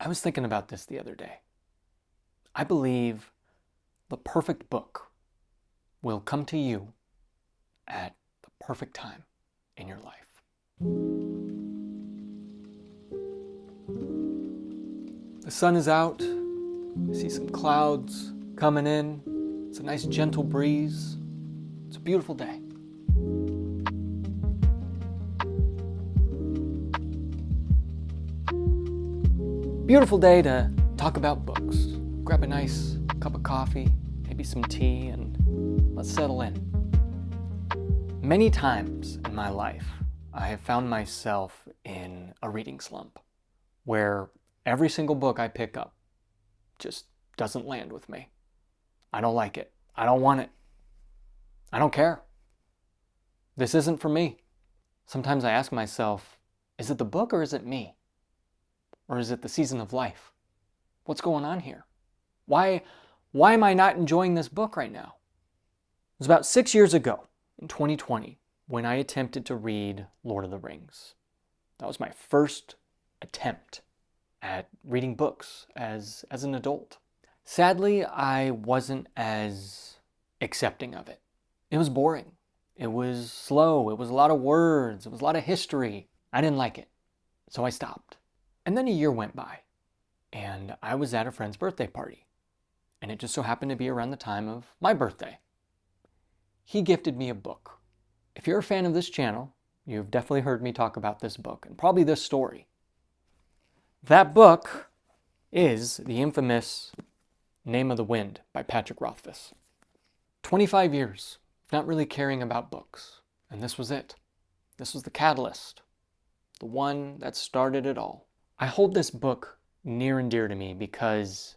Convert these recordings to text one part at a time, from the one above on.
I was thinking about this the other day. I believe the perfect book will come to you at the perfect time in your life. The sun is out. I see some clouds coming in. It's a nice gentle breeze. It's a beautiful day. Beautiful day to talk about books. Grab a nice cup of coffee, maybe some tea, and let's settle in. Many times in my life, I have found myself in a reading slump where every single book I pick up just doesn't land with me. I don't like it. I don't want it. I don't care. This isn't for me. Sometimes I ask myself, is it the book or is it me? Or is it the season of life? What's going on here? Why am I not enjoying this book right now? It was about 6 years ago, in 2020, when I attempted to read Lord of the Rings. That was my first attempt at reading books as an adult. Sadly, I wasn't as accepting of it. It was boring. It was slow. It was a lot of words. It was a lot of history. I didn't like it. So I stopped. And then a year went by, and I was at a friend's birthday party, and it just so happened to be around the time of my birthday. He gifted me a book. If you're a fan of this channel, you've definitely heard me talk about this book, and probably this story. That book is the infamous Name of the Wind by Patrick Rothfuss. 25 years of not really caring about books, and this was it. This was the catalyst, the one that started it all. I hold this book near and dear to me because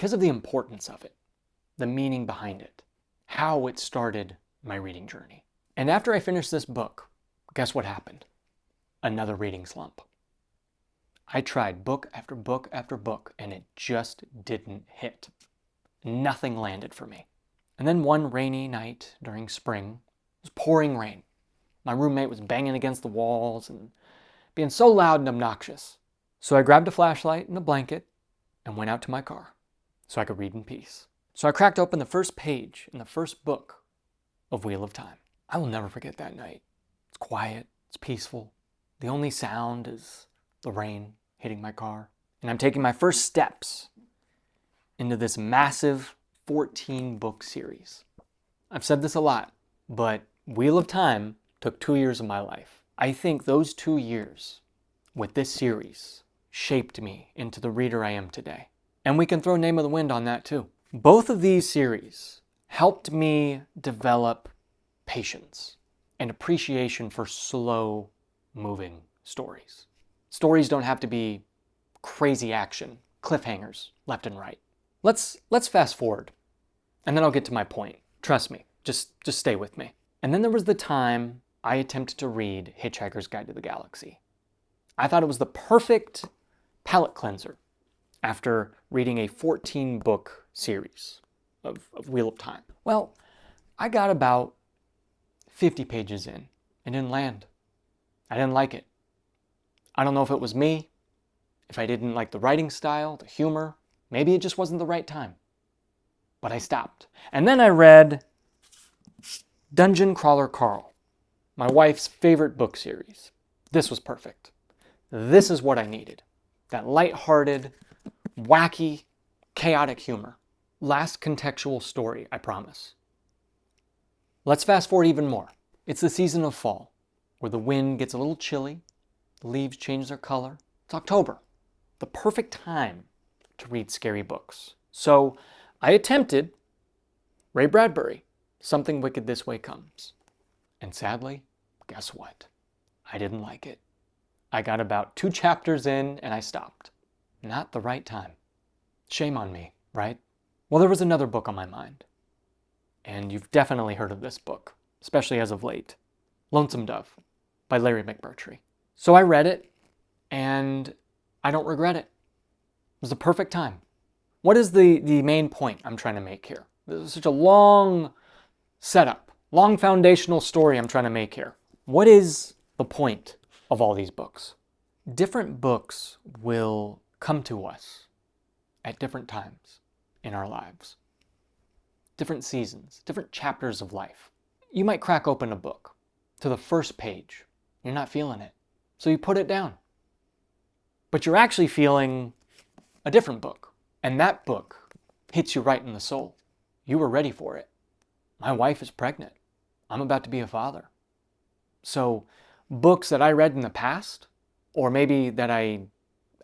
of the importance of it, the meaning behind it, how it started my reading journey. And after I finished this book, guess what happened? Another reading slump. I tried book after book after book, and it just didn't hit. Nothing landed for me. And then one rainy night during spring, it was pouring rain. My roommate was banging against the walls and being so loud and obnoxious. So I grabbed a flashlight and a blanket and went out to my car so I could read in peace. So I cracked open the first page in the first book of Wheel of Time. I will never forget that night. It's quiet, it's peaceful. The only sound is the rain hitting my car. And I'm taking my first steps into this massive 14-book series. I've said this a lot, but Wheel of Time took 2 years of my life. I think those 2 years with this series shaped me into the reader I am today. And we can throw Name of the Wind on that too. Both of these series helped me develop patience and appreciation for slow-moving stories. Stories don't have to be crazy action, cliffhangers left and right. Let's fast forward, and then I'll get to my point. Trust me, just stay with me. And then there was the time I attempted to read Hitchhiker's Guide to the Galaxy. I thought it was the perfect palate cleanser after reading a 14-book series of Wheel of Time. Well, I got about 50 pages in and didn't land. I didn't like it. I don't know if it was me, if I didn't like the writing style, the humor. Maybe it just wasn't the right time. But I stopped. And then I read Dungeon Crawler Carl, my wife's favorite book series. This was perfect. This is what I needed. That lighthearted, wacky, chaotic humor. Last contextual story, I promise. Let's fast forward even more. It's the season of fall, where the wind gets a little chilly, the leaves change their color. It's October, the perfect time to read scary books. So I attempted Ray Bradbury, Something Wicked This Way Comes. And sadly, guess what? I didn't like it. I got about 2 chapters in and I stopped. Not the right time. Shame on me, right? Well, there was another book on my mind. And you've definitely heard of this book, especially as of late. Lonesome Dove by Larry McMurtry. So I read it, and I don't regret it. It was the perfect time. What is the main point I'm trying to make here? This is such a long setup, long foundational story I'm trying to make here. What is the point of all these books? Different books will come to us at different times in our lives. Different seasons, different chapters of life. You might crack open a book to the first page. You're not feeling it, so you put it down. But you're actually feeling a different book, and that book hits you right in the soul. You were ready for it. My wife is pregnant. I'm about to be a father. So books that I read in the past, or maybe that I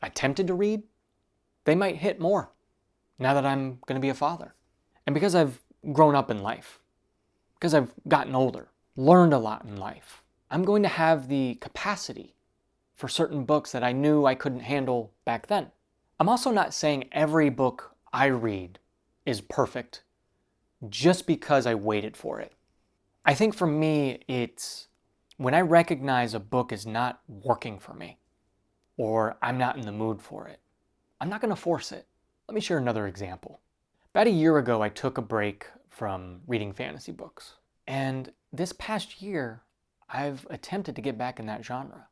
attempted to read, they might hit more now that I'm going to be a father. And because I've grown up in life, because I've gotten older, learned a lot in life, I'm going to have the capacity for certain books that I knew I couldn't handle back then. I'm also not saying every book I read is perfect just because I waited for it. I think for me, it's when I recognize a book is not working for me, or I'm not in the mood for it, I'm not going to force it. Let me share another example. About a year ago, I took a break from reading fantasy books. And this past year, I've attempted to get back in that genre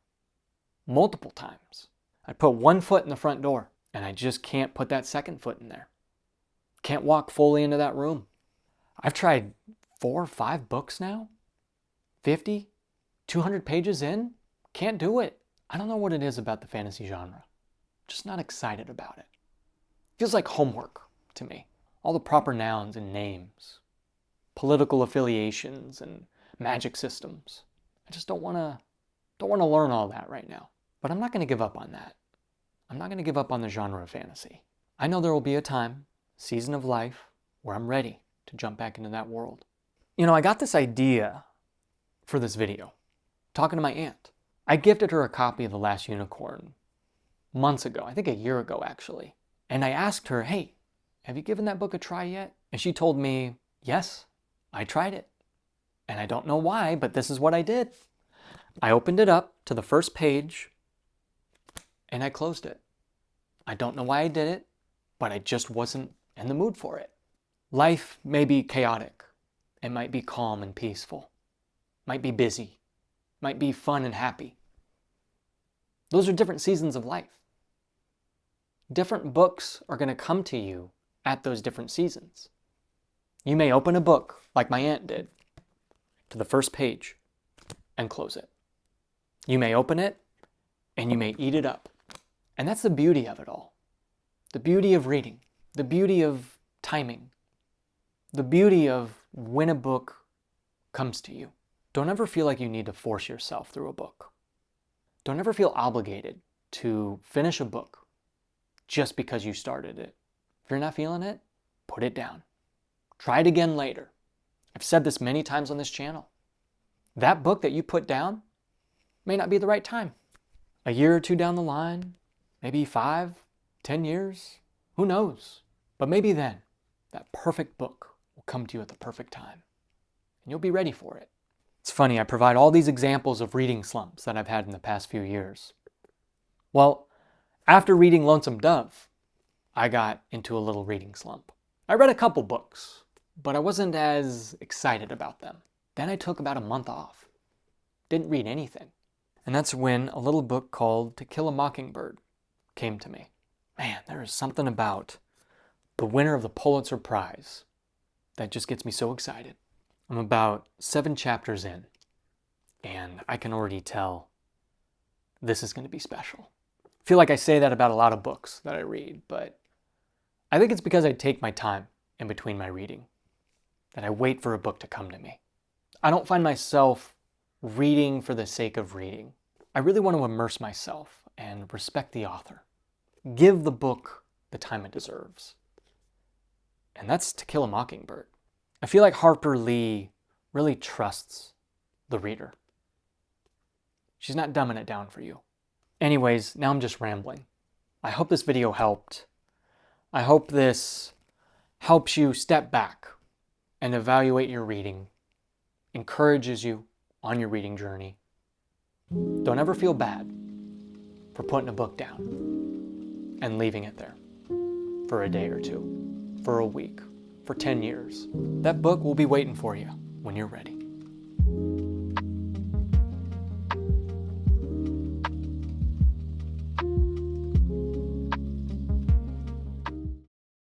multiple times. I put one foot in the front door, and I just can't put that second foot in there. Can't walk fully into that room. I've tried 4 or 5 books now, 50, 200 pages in, can't do it. I don't know what it is about the fantasy genre. Just not excited about it. Feels like homework to me. All the proper nouns and names, political affiliations and magic systems. I just don't want to learn all that right now. But I'm not going to give up on that. I'm not going to give up on the genre of fantasy. I know there will be a time, season of life, where I'm ready to jump back into that world. You know, I got this idea for this video, talking to my aunt. I gifted her a copy of The Last Unicorn months ago, I think a year ago actually. And I asked her, hey, have you given that book a try yet? And she told me, yes, I tried it. And I don't know why, but this is what I did. I opened it up to the first page and I closed it. I don't know why I did it, but I just wasn't in the mood for it. Life may be chaotic. It might be calm and peaceful. Might be busy. Might be fun and happy. Those are different seasons of life. Different books are going to come to you at those different seasons. You may open a book, like my aunt did, to the first page and close it. You may open it and you may eat it up. And that's the beauty of it all. The beauty of reading. The beauty of timing. The beauty of when a book comes to you. Don't ever feel like you need to force yourself through a book. Don't ever feel obligated to finish a book just because you started it. If you're not feeling it, put it down. Try it again later. I've said this many times on this channel. That book that you put down may not be the right time. A year or two down the line, maybe 5, 10 years, who knows? But maybe then, that perfect book will come to you at the perfect time. And you'll be ready for it. It's funny, I provide all these examples of reading slumps that I've had in the past few years. Well, after reading Lonesome Dove, I got into a little reading slump. I read a couple books, but I wasn't as excited about them. Then I took about a month off. Didn't read anything. And that's when a little book called To Kill a Mockingbird came to me. Man, there is something about the winner of the Pulitzer Prize that just gets me so excited. I'm about 7 chapters in, and I can already tell this is going to be special. I feel like I say that about a lot of books that I read, but I think it's because I take my time in between my reading, that I wait for a book to come to me. I don't find myself reading for the sake of reading. I really want to immerse myself and respect the author. Give the book the time it deserves. And that's To Kill a Mockingbird. I feel like Harper Lee really trusts the reader. She's not dumbing it down for you. Anyways, now I'm just rambling. I hope this video helped. I hope this helps you step back and evaluate your reading, encourages you on your reading journey. Don't ever feel bad for putting a book down and leaving it there for a day or two, for a week, for 10 years. That book will be waiting for you when you're ready.